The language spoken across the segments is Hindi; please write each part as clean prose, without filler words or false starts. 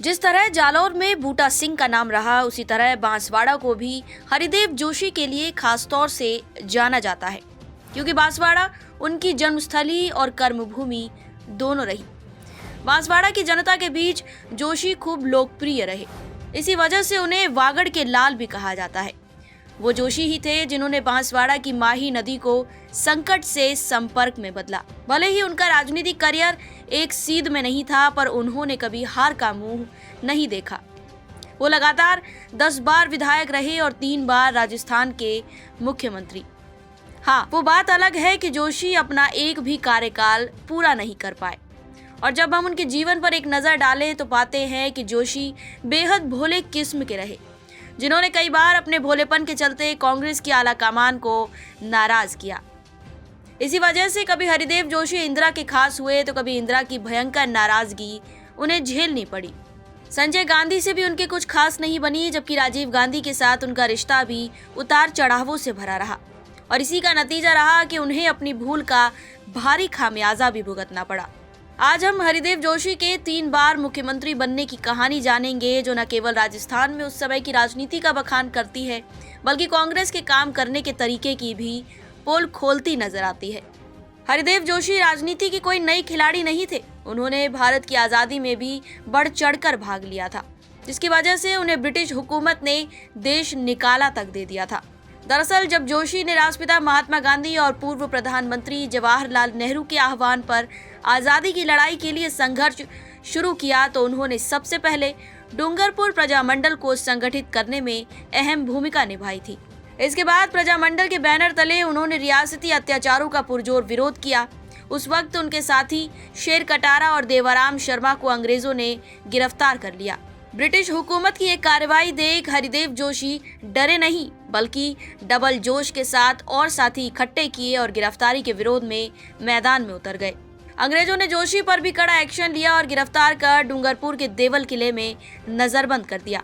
जिस तरह जालौर में बूटा सिंह का नाम रहा, उसी तरह बांसवाड़ा को भी हरिदेव जोशी के लिए खास तौर से जाना जाता है, क्योंकि बांसवाड़ा उनकी जन्मस्थली और कर्मभूमि दोनों रही। बांसवाड़ा की जनता के बीच जोशी खूब लोकप्रिय रहे। इसी वजह से उन्हें वागड़ के लाल भी कहा जाता है। वो जोशी ही थे जिन्होंने बांसवाड़ा की माही नदी को संकट से संपर्क में बदला। भले ही उनका राजनीतिक करियर एक सीध में नहीं था, पर उन्होंने कभी हार का मुंह नहीं देखा। वो लगातार 10 बार विधायक रहे और 3 बार राजस्थान के मुख्यमंत्री। हाँ, वो बात अलग है कि जोशी अपना एक भी कार्यकाल पूरा नहीं कर पाए। और जब हम उनके जीवन पर एक नजर डालें तो पाते हैं कि जोशी बेहद भोले किस्म के रहे, जिन्होंने कई बार अपने भोलेपन के चलते कांग्रेस की आला कमान को नाराज किया। इसी वजह से कभी हरिदेव जोशी इंदिरा के खास हुए तो कभी इंदिरा की भयंकर नाराजगी उन्हें झेलनी पड़ी। संजय गांधी से भी उनके कुछ खास नहीं बनी, जबकि राजीव गांधी के साथ उनका रिश्ता भी उतार चढ़ावों से भरा रहा। और इसी का नतीजा रहा कि उन्हें अपनी भूल का भारी खामियाजा भी भुगतना पड़ा। आज हम हरिदेव जोशी के 3 बार मुख्यमंत्री बनने की कहानी जानेंगे, जो न केवल राजस्थान में उस समय की राजनीति का बखान करती है, बल्कि कांग्रेस के काम करने के तरीके की भी पोल खोलती नजर आती है। हरिदेव जोशी राजनीति के कोई नए खिलाड़ी नहीं थे। उन्होंने भारत की आज़ादी में भी बढ़ चढ़कर भाग लिया था, जिसकी वजह से उन्हें ब्रिटिश हुकूमत ने देश निकाला तक दे दिया था। दरअसल जब जोशी ने राष्ट्रपिता महात्मा गांधी और पूर्व प्रधानमंत्री जवाहरलाल नेहरू के आह्वान पर आज़ादी की लड़ाई के लिए संघर्ष शुरू किया, तो उन्होंने सबसे पहले डूंगरपुर प्रजामंडल को संगठित करने में अहम भूमिका निभाई थी। इसके बाद प्रजामंडल के बैनर तले उन्होंने रियासती अत्याचारों का पुरजोर विरोध किया। उस वक्त उनके साथी शेर कटारा और देवाराम शर्मा को अंग्रेजों ने गिरफ्तार कर लिया। ब्रिटिश हुकूमत की एक कार्रवाई देख हरिदेव जोशी डरे नहीं, बल्कि डबल जोश के साथ और साथी इकट्ठे किए और गिरफ्तारी के विरोध में मैदान में उतर गए। अंग्रेजों ने जोशी पर भी कड़ा एक्शन लिया और गिरफ्तार कर डूंगरपुर के देवल किले में नजरबंद कर दिया।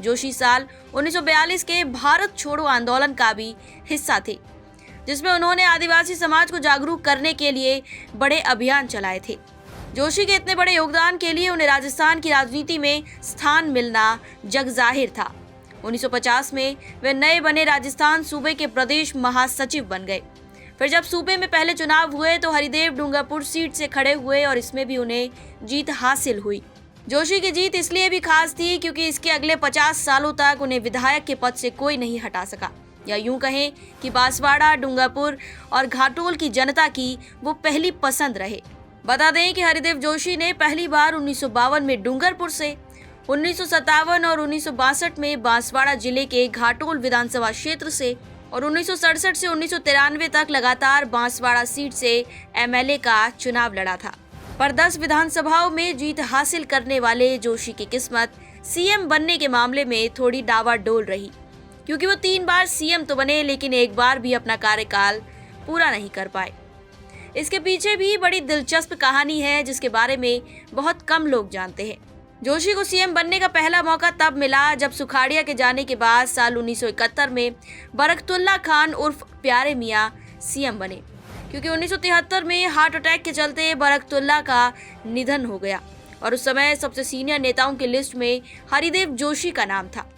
जोशी साल 1942 के भारत छोड़ो आंदोलन का भी हिस्सा थे, जिसमें उन्होंने आदिवासी समाज को जागरूक करने के लिए बड़े अभियान चलाए थे। जोशी के इतने बड़े योगदान के लिए उन्हें राजस्थान की राजनीति में स्थान मिलना जग जाहिर था। 1950 में वे नए बने राजस्थान सूबे के प्रदेश महासचिव बन गए। फिर जब सूबे में पहले चुनाव हुए तो हरिदेव डूंगरपुर सीट से खड़े हुए और इसमें भी उन्हें जीत हासिल हुई। जोशी की जीत इसलिए भी खास थी क्योंकि इसके अगले 50 सालों तक उन्हें विधायक के पद से कोई नहीं हटा सका, या यूं कहें कि बांसवाड़ा, डूंगरपुर और घाटोल की जनता की वो पहली पसंद रहे। बता दें कि हरिदेव जोशी ने पहली बार 1952 में डूंगरपुर से, 1957 और 1962 में बांसवाड़ा जिले के घाटोल विधानसभा क्षेत्र से और 1967 से 1993 तक लगातार बांसवाड़ा सीट से एमएलए का चुनाव लड़ा था। पर 10 विधानसभाओं में जीत हासिल करने वाले जोशी की किस्मत सीएम बनने के मामले में थोड़ी डावाडोल रही, क्योंकि वो 3 बार सीएम तो बने, लेकिन एक बार भी अपना कार्यकाल पूरा नहीं कर पाए। इसके पीछे भी बड़ी दिलचस्प कहानी है, जिसके बारे में बहुत कम लोग जानते हैं। जोशी को सीएम बनने का पहला मौका तब मिला जब सुखाड़िया के जाने के बाद साल 1971 में बरकतुल्ला खान उर्फ प्यारे मियाँ सीएम बने, क्योंकि 1973 में हार्ट अटैक के चलते बरकतुल्ला का निधन हो गया और उस समय सबसे सीनियर नेताओं की लिस्ट में हरिदेव जोशी का नाम था।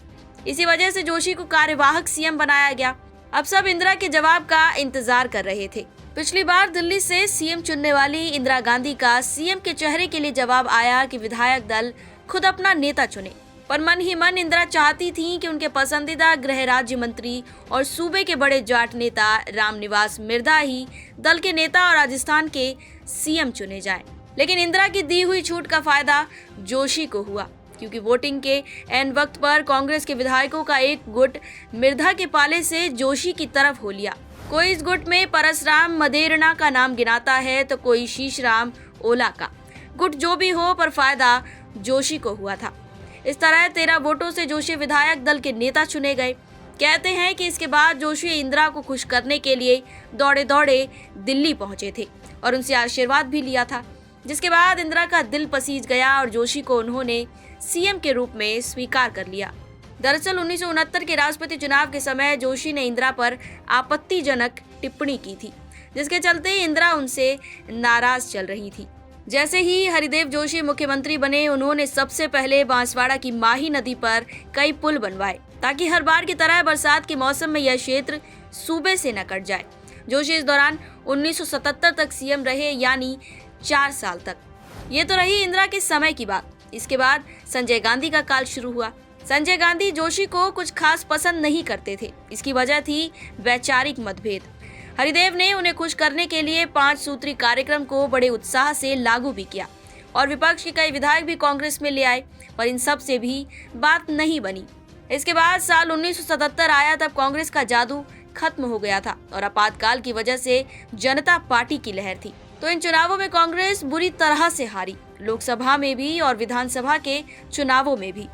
इसी वजह से जोशी को कार्यवाहक सीएम बनाया गया। अब सब इंदिरा के जवाब का इंतजार कर रहे थे। पिछली बार दिल्ली से सीएम चुनने वाली इंदिरा गांधी का सीएम के चेहरे के लिए जवाब आया कि विधायक दल खुद अपना नेता चुने, पर मन ही मन इंदिरा चाहती थीं कि उनके पसंदीदा गृह राज्य मंत्री और सूबे के बड़े जाट नेता रामनिवास मिर्धा ही दल के नेता और राजस्थान के सीएम चुने जाएं। लेकिन इंदिरा की दी हुई छूट का फायदा जोशी को हुआ, क्योंकि वोटिंग के एन वक्त पर कांग्रेस के विधायकों का एक गुट मिर्धा के पाले से जोशी की तरफ हो लिया। कोई इस गुट में परसराम मदेरणा का नाम गिनाता है तो कोई शीशराम ओला का। गुट जो भी हो, पर फायदा जोशी को हुआ था। इस तरह 13 वोटों से जोशी विधायक दल के नेता चुने गए। कहते हैं कि इसके बाद जोशी इंदिरा को खुश करने के लिए दौड़े दौड़े दिल्ली पहुंचे थे और उनसे आशीर्वाद भी लिया था, जिसके बाद इंदिरा का दिल पसीज गया और जोशी को उन्होंने सीएम के रूप में स्वीकार कर लिया। दरअसल 1969 के राष्ट्रपति चुनाव के समय जोशी ने इंदिरा पर आपत्तिजनक टिप्पणी की थी, जिसके चलते इंदिरा उनसे नाराज चल रही थी। जैसे ही हरिदेव जोशी मुख्यमंत्री बने, उन्होंने सबसे पहले बांसवाड़ा की माही नदी पर कई पुल बनवाए ताकि हर बार की तरह बरसात के मौसम में यह क्षेत्र सूबे से न कट जाए। जोशी इस दौरान 1977 तक सीएम रहे, यानी 4 साल तक। ये तो रही इंदिरा के समय की बात। इसके बाद संजय गांधी का काल शुरू हुआ। संजय गांधी जोशी को कुछ खास पसंद नहीं करते थे। इसकी वजह थी वैचारिक मतभेद। हरिदेव ने उन्हें खुश करने के लिए 5 सूत्री कार्यक्रम को बड़े उत्साह से लागू भी किया और विपक्ष के कई विधायक भी कांग्रेस में ले आए, पर इन सब से भी बात नहीं बनी। इसके बाद साल 1977 आया, तब कांग्रेस का जादू खत्म हो गया था और आपातकाल की वजह से जनता पार्टी की लहर थी। तो इन चुनावों में कांग्रेस बुरी तरह से हारी, लोकसभा में भी और विधानसभा के चुनावों में भी।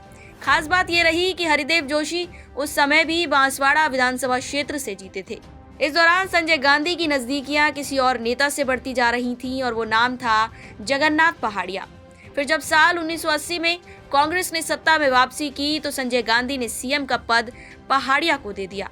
खास बात ये रही कि हरिदेव जोशी उस समय भी बांसवाड़ा विधानसभा क्षेत्र से जीते थे। इस दौरान संजय गांधी की नजदीकियां किसी और नेता से बढ़ती जा रही थीं और वो नाम था जगन्नाथ पहाड़िया। फिर जब साल 1980 में कांग्रेस ने सत्ता में वापसी की तो संजय गांधी ने सीएम का पद पहाड़िया को दे दिया।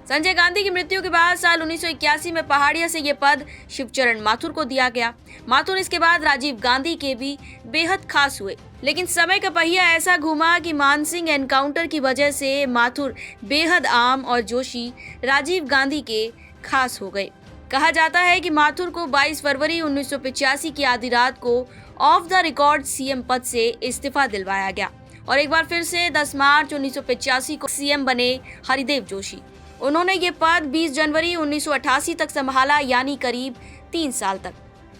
संजय गांधी की मृत्यु के बाद साल 1981 में पहाड़िया से ये पद शिवचरण माथुर को दिया गया। माथुर इसके बाद राजीव गांधी के भी बेहद खास हुए, लेकिन समय का पहिया ऐसा घूमा कि मानसिंह एनकाउंटर की वजह से माथुर बेहद आम और जोशी राजीव गांधी के खास हो गए। कहा जाता है कि माथुर को 22 फरवरी 1985 की आधी रात को ऑफ द रिकॉर्ड सीएम पद से इस्तीफा दिलवाया गया और एक बार फिर से 10 मार्च 1985 को सीएम बने हरिदेव जोशी। उन्होंने ये पद 20 जनवरी 1988 तक संभाला, यानी करीब 3 साल तक।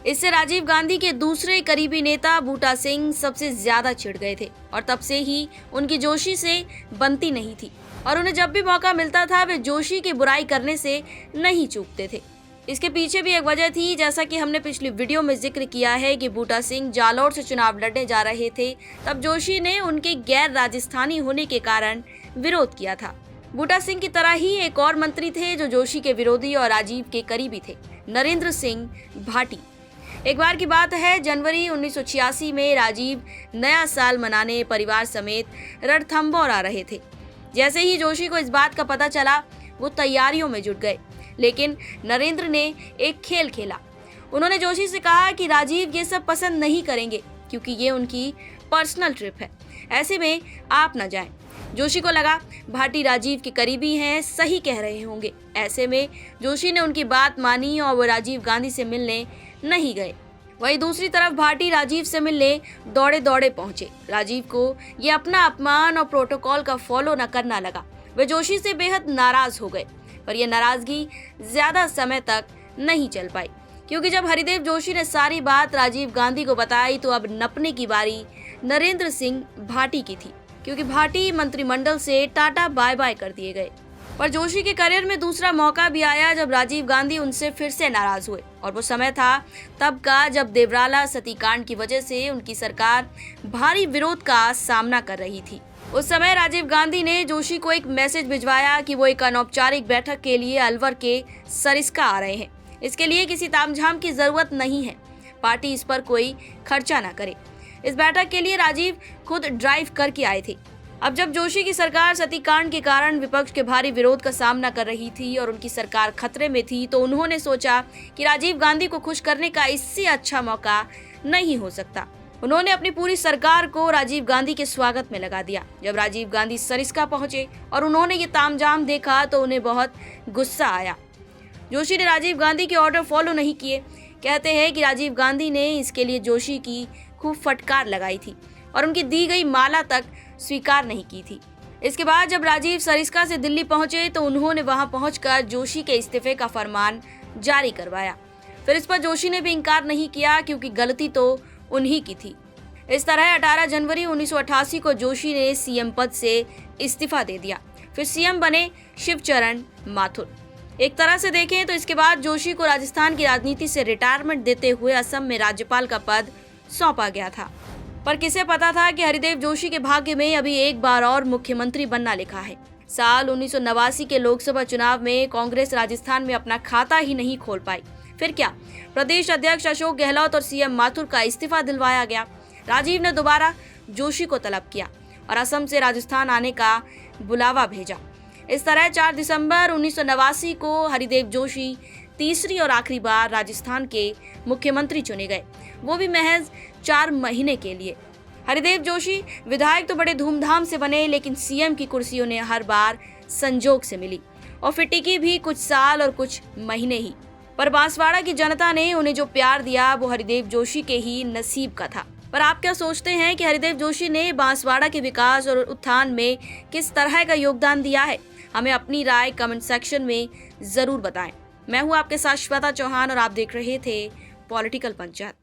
इससे राजीव गांधी के दूसरे करीबी नेता बूटा सिंह सबसे ज्यादा चिढ़ गए थे और तब से ही उनकी जोशी से बनती नहीं थी और उन्हें जब भी मौका मिलता था वे जोशी की बुराई करने से नहीं चूकते थे। इसके पीछे भी एक वजह थी, जैसा कि हमने पिछली वीडियो में जिक्र किया है कि बूटा सिंह जालौर से चुनाव लड़ने जा रहे थे, तब जोशी ने उनके गैर राजस्थानी होने के कारण विरोध किया था। बूटा सिंह की तरह ही एक और मंत्री थे जो जोशी के विरोधी और राजीव के करीबी थे, नरेंद्र सिंह भाटी। एक बार की बात है, जनवरी 1986 में राजीव नया साल मनाने परिवार समेत रणथंभौर आ रहे थे। जैसे ही जोशी को इस बात का पता चला, वो तैयारियों में जुट गए, लेकिन नरेंद्र ने एक खेल खेला। उन्होंने जोशी से कहा कि राजीव ये सब पसंद नहीं करेंगे क्योंकि ये उनकी पर्सनल ट्रिप है, ऐसे में आप न जाएं। जोशी को लगा भाटी राजीव के करीबी हैं, सही कह रहे होंगे। ऐसे में जोशी ने उनकी बात मानी और वो राजीव गांधी से मिलने नहीं गए। वहीं दूसरी तरफ भाटी राजीव से मिलने दौड़े दौड़े पहुंचे। राजीव को ये अपना अपमान और प्रोटोकॉल का फॉलो न करना लगा। वे जोशी से बेहद नाराज हो गए, पर यह नाराजगी ज्यादा समय तक नहीं चल पाई, क्योंकि जब हरिदेव जोशी ने सारी बात राजीव गांधी को बताई तो अब नपने की बारी नरेंद्र सिंह भाटी की थी, क्योंकि भाटी मंत्रिमंडल से टाटा बाय बाय कर दिए गए। पर जोशी के करियर में दूसरा मौका भी आया जब राजीव गांधी उनसे फिर से नाराज हुए, और वो समय था तब का जब देवराला सतीकांड की वजह से उनकी सरकार भारी विरोध का सामना कर रही थी। उस समय राजीव गांधी ने जोशी को एक मैसेज भिजवाया कि वो एक अनौपचारिक बैठक के लिए अलवर के सरिस्का आ रहे हैं। इसके लिए किसी तामझाम की जरूरत नहीं है, पार्टी इस पर कोई खर्चा न करे। इस बैठक के लिए राजीव खुद ड्राइव करके आए थे। अब जब जोशी की सरकार सतीकांड के कारण विपक्ष के भारी विरोध का सामना कर रही थी और उनकी सरकार खतरे में थी, तो उन्होंने सोचा कि राजीव गांधी को खुश करने का इससे अच्छा मौका नहीं हो सकता। उन्होंने अपनी पूरी सरकार को राजीव गांधी के स्वागत में लगा दिया। जब राजीव गांधी सरिस्का पहुंचे और उन्होंने ये तामझाम देखा तो उन्हें बहुत गुस्सा आया। जोशी ने राजीव गांधी के ऑर्डर फॉलो नहीं किए। कहते हैं कि राजीव गांधी ने इसके लिए जोशी की खूब फटकार लगाई थी और उनकी दी गई माला तक स्वीकार नहीं की थी। इसके बाद जब राजीव सरिस्का से दिल्ली पहुंचे तो उन्होंने वहां पहुंचकर जोशी के इस्तीफे का फरमान जारी करवाया। फिर इस पर जोशी ने भी इनकार नहीं किया, क्योंकि गलती तो उन्हीं की थी। इस तरह 18 जनवरी 1988 को जोशी ने सीएम पद से इस्तीफा दे दिया। फिर सीएम बने शिवचरण माथुर। एक तरह से देखें तो इसके बाद जोशी को राजस्थान की राजनीति से रिटायरमेंट देते हुए असम में राज्यपाल का पद सौंपा गया था। पर किसे पता था कि हरिदेव जोशी के भाग्य में अभी एक बार और मुख्यमंत्री बनना लिखा है। साल 1989 के लोकसभा चुनाव में कांग्रेस राजस्थान में अपना खाता ही नहीं खोल पाई। फिर क्या, प्रदेश अध्यक्ष अशोक गहलोत और सीएम माथुर का इस्तीफा दिलवाया गया। राजीव ने दोबारा जोशी को तलब किया और असम से राजस्थान आने का बुलावा भेजा। इस तरह 4 दिसंबर 1989 को हरिदेव जोशी तीसरी और आखिरी बार राजस्थान के मुख्यमंत्री चुने गए, वो भी महज 4 महीने के लिए। हरिदेव जोशी विधायक तो बड़े धूमधाम से बने, लेकिन सीएम की कुर्सी उन्हें हर बार संजोग से मिली और फिर टिकी भी कुछ साल और कुछ महीने ही। पर बांसवाड़ा की जनता ने उन्हें जो प्यार दिया वो हरिदेव जोशी के ही नसीब का था। पर आप क्या सोचते हैं कि हरिदेव जोशी ने बांसवाड़ा के विकास और उत्थान में किस तरह का योगदान दिया है? हमें अपनी राय कमेंट सेक्शन में जरूर बताएं। मैं हूं आपके साथ श्वेता चौहान और आप देख रहे थे पॉलिटिकल पंचायत।